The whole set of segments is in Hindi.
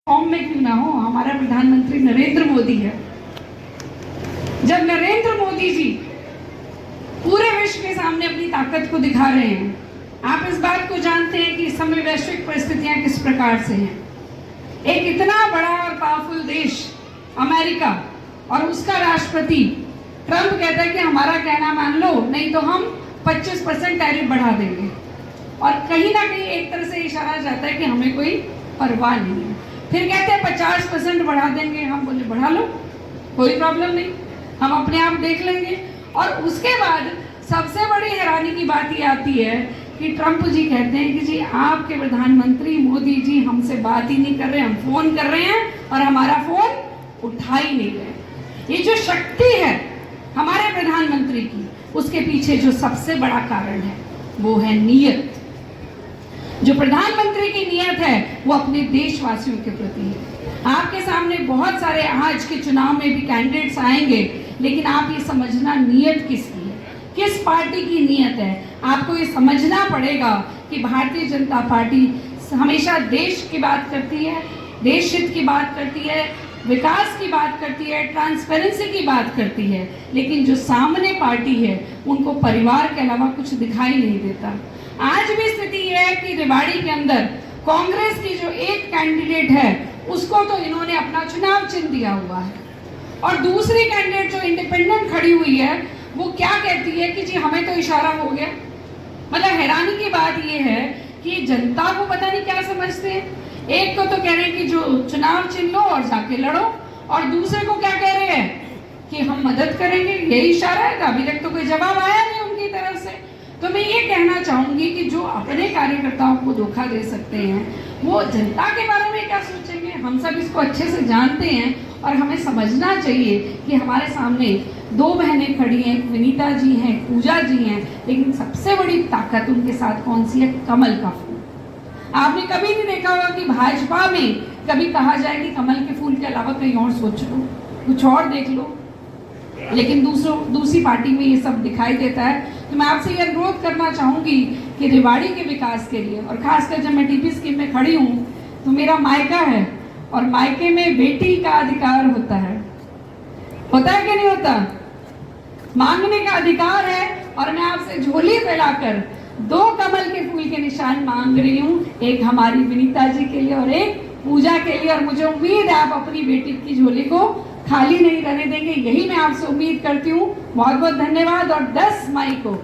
फॉर्म में क्यों ना हो, हमारा प्रधानमंत्री नरेंद्र मोदी है। जब नरेंद्र मोदी जी पूरे विश्व के सामने अपनी ताकत को दिखा रहे हैं, आप इस बात को जानते हैं कि इस समय वैश्विक परिस्थितियां किस प्रकार से हैं। एक इतना बड़ा और पावरफुल देश अमेरिका और उसका राष्ट्रपति ट्रंप कहता है कि हमारा कहना मान लो, नहीं तो हम 25% टैरिफ बढ़ा देंगे। और कहीं ना कहीं एक तरह से इशारा जाता है कि हमें कोई परवाह नहीं है। फिर कहते हैं 50% बढ़ा देंगे। हम बोले बढ़ा लो, कोई प्रॉब्लम नहीं, हम अपने आप देख लेंगे। और उसके बाद सबसे बड़ी हैरानी की बात ये आती है कि ट्रंप जी कहते हैं कि जी आपके प्रधानमंत्री मोदी जी हमसे बात ही नहीं कर रहे, हम फोन कर रहे हैं और हमारा फोन उठा ही नहीं रहे। ये जो शक्ति है हमारे प्रधानमंत्री की, उसके पीछे जो सबसे बड़ा कारण है वो है नीयत। जो प्रधानमंत्री की नीयत है वो अपने देशवासियों के प्रति है। आपके सामने बहुत सारे आज के चुनाव में भी कैंडिडेट्स आएंगे, लेकिन आप ये समझना नीयत किसकी है, किस पार्टी की नीयत है। आपको ये समझना पड़ेगा कि भारतीय जनता पार्टी हमेशा देश की बात करती है, देश हित की बात करती है, विकास की बात करती है, ट्रांसपेरेंसी की बात करती है, लेकिन जो सामने पार्टी है उनको परिवार के अलावा कुछ दिखाई नहीं देता। आज भी स्थिति यह है कि रेवाड़ी के अंदर कांग्रेस की जो एक कैंडिडेट है उसको तो इन्होंने अपना चुनाव चिन्ह दिया हुआ है, और दूसरी कैंडिडेट जो इंडिपेंडेंट खड़ी हुई है वो क्या कहती है कि जी हमें तो इशारा हो गया। मतलब हैरानी की बात यह है कि जनता को पता नहीं क्या समझते हैं। एक को तो कह रहे हैं कि जो चुनाव चिन्ह लो और जाके लड़ो, और दूसरे को क्या कह रहे हैं कि हम मदद करेंगे, यही इशारा है। अभी तक तो कोई जवाब आया नहीं उनकी तरफ से। तो मैं ये कहना चाहूंगी कि जो अपने कार्यकर्ताओं को धोखा दे सकते हैं वो जनता के बारे में क्या सोचेंगे। हम सब इसको अच्छे से जानते हैं और हमें समझना चाहिए कि हमारे सामने दो बहनें खड़ी हैं, एक विनीता जी हैं, पूजा जी हैं, लेकिन सबसे बड़ी ताकत उनके साथ कौन सी है? कमल का फूल। आपने कभी नहीं देखा होगा कि भाजपा में कभी कहा जाए कि कमल के फूल के अलावा कहीं और सोच लो, कुछ और देख लो, लेकिन दूसरी पार्टी में ये सब दिखाई देता है। तो मैं आपसे ये अनुरोध करना चाहूँगी कि रेवाड़ी के विकास के लिए, और खासकर जब मैं टीपी स्कीम में खड़ी हूँ तो मेरा मायका है, और मायके में बेटी का अधिकार होता है कि नहीं होता? मांगने का अधिकार है। और मैं आपसे झोली फैलाकर 2 कमल के फूल के निशान मांग रही हूँ, एक हमारी विनीता जी के लिए और एक पूजा के लिए। और मुझे उम्मीद है आप अपनी बेटी की झोली को खाली नहीं रहने देंगे, यही मैं आपसे उम्मीद करती हूँ। बहुत बहुत धन्यवाद। और 10 मई को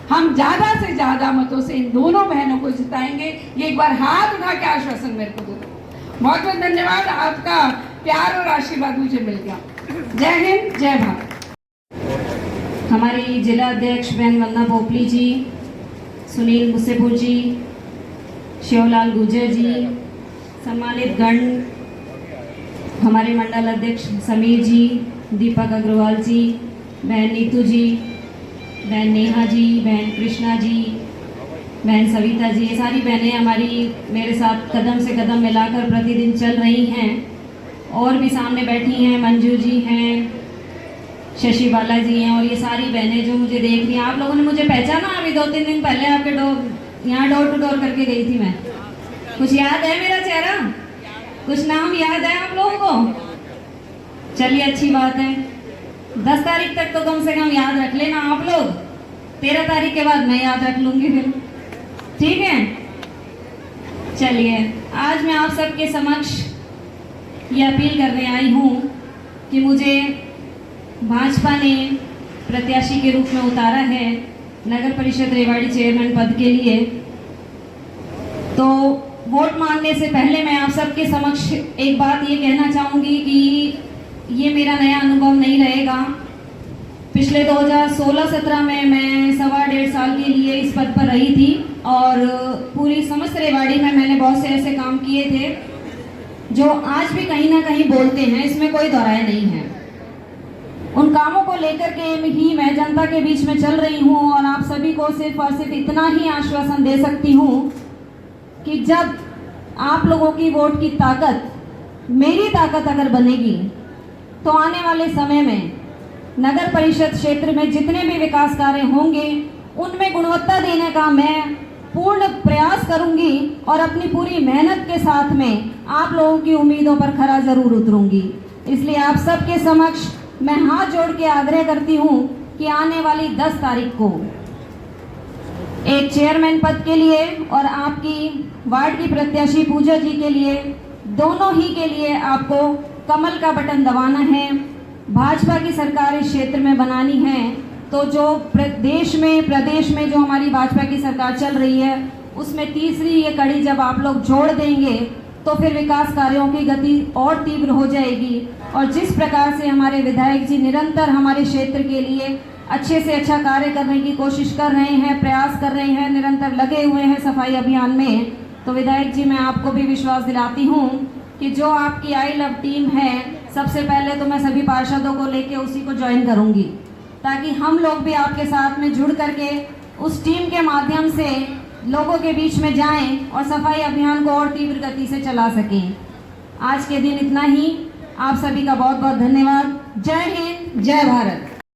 हम ज्यादा से ज्यादा मतों से इन दोनों बहनों को जिताएंगे। ये एक बार हाथ उठा के आश्वासन मेरे को दे दो। बहुत बहुत धन्यवाद। आपका प्यार और आशीर्वाद मुझे मिल गया। जय हिंद, जय भारत। हमारी जिला अध्यक्ष बहन वंदना पोपली जी, सुनील मुसेपुर जी, शिवलाल गुर्जर जी, सम्मानित गण, हमारे मंडल अध्यक्ष समीर जी, दीपक अग्रवाल जी, बहन नीतू जी, बहन नेहा जी, बहन कृष्णा जी, बहन सविता जी, ये सारी बहनें हमारी मेरे साथ कदम से कदम मिलाकर प्रतिदिन चल रही हैं। और भी सामने बैठी हैं, मंजू जी हैं, शशि बाला जी हैं, और ये सारी बहनें जो मुझे देख रही हैं। आप लोगों ने मुझे पहचाना? अभी 2-3 दिन पहले आपके यहाँ डोर टू डोर करके गई थी मैं। कुछ याद है मेरा चेहरा? कुछ नाम याद है आप लोगों को? चलिए, अच्छी बात है। 10 तारीख तक तो कम से कम याद रख लेना आप लोग। 13 तारीख के बाद मैं याद रख लूंगी फिर, ठीक है? चलिए, आज मैं आप सबके समक्ष ये अपील करने आई हूँ कि मुझे भाजपा ने प्रत्याशी के रूप में उतारा है नगर परिषद रेवाड़ी चेयरमैन पद के लिए। तो वोट मांगने से पहले मैं आप सबके समक्ष एक बात ये कहना चाहूँगी कि ये मेरा नया अनुभव नहीं रहेगा। पिछले 2016-17 में मैं 1.25 साल के लिए इस पद पर रही थी, और पूरी समस्त रेवाड़ी में मैंने बहुत से ऐसे काम किए थे जो आज भी कहीं ना कहीं बोलते हैं, इसमें कोई दोहराए नहीं है। उन कामों को लेकर के ही मैं जनता के बीच में चल रही हूँ, और आप सभी को सिर्फ और सिर्फ इतना ही आश्वासन दे सकती हूँ कि जब आप लोगों की वोट की ताकत मेरी ताकत अगर बनेगी तो आने वाले समय में नगर परिषद क्षेत्र में जितने भी विकास कार्य होंगे उनमें गुणवत्ता देने का मैं पूर्ण प्रयास करूंगी और अपनी पूरी मेहनत के साथ में आप लोगों की उम्मीदों पर खरा जरूर उतरूंगी। इसलिए आप सबके समक्ष मैं हाथ जोड़ के आग्रह करती हूं कि आने वाली 10 तारीख को एक चेयरमैन पद के लिए और आपकी वार्ड की प्रत्याशी पूजा जी के लिए, दोनों ही के लिए आपको कमल का बटन दबाना है। भाजपा की सरकार इस क्षेत्र में बनानी है तो जो प्रदेश में जो हमारी भाजपा की सरकार चल रही है उसमें तीसरी ये कड़ी जब आप लोग जोड़ देंगे तो फिर विकास कार्यों की गति और तीव्र हो जाएगी। और जिस प्रकार से हमारे विधायक जी निरंतर हमारे क्षेत्र के लिए अच्छे से अच्छा कार्य करने की कोशिश कर रहे हैं, प्रयास कर रहे हैं, निरंतर लगे हुए हैं सफाई अभियान में, तो विधायक जी मैं आपको भी विश्वास दिलाती हूँ कि जो आपकी आई लव टीम है, सबसे पहले तो मैं सभी पार्षदों को लेके उसी को ज्वाइन करूँगी ताकि हम लोग भी आपके साथ में जुड़ करके उस टीम के माध्यम से लोगों के बीच में जाएं और सफाई अभियान को और तीव्र गति से चला सकें। आज के दिन इतना ही। आप सभी का बहुत बहुत धन्यवाद। जय हिंद, जय भारत।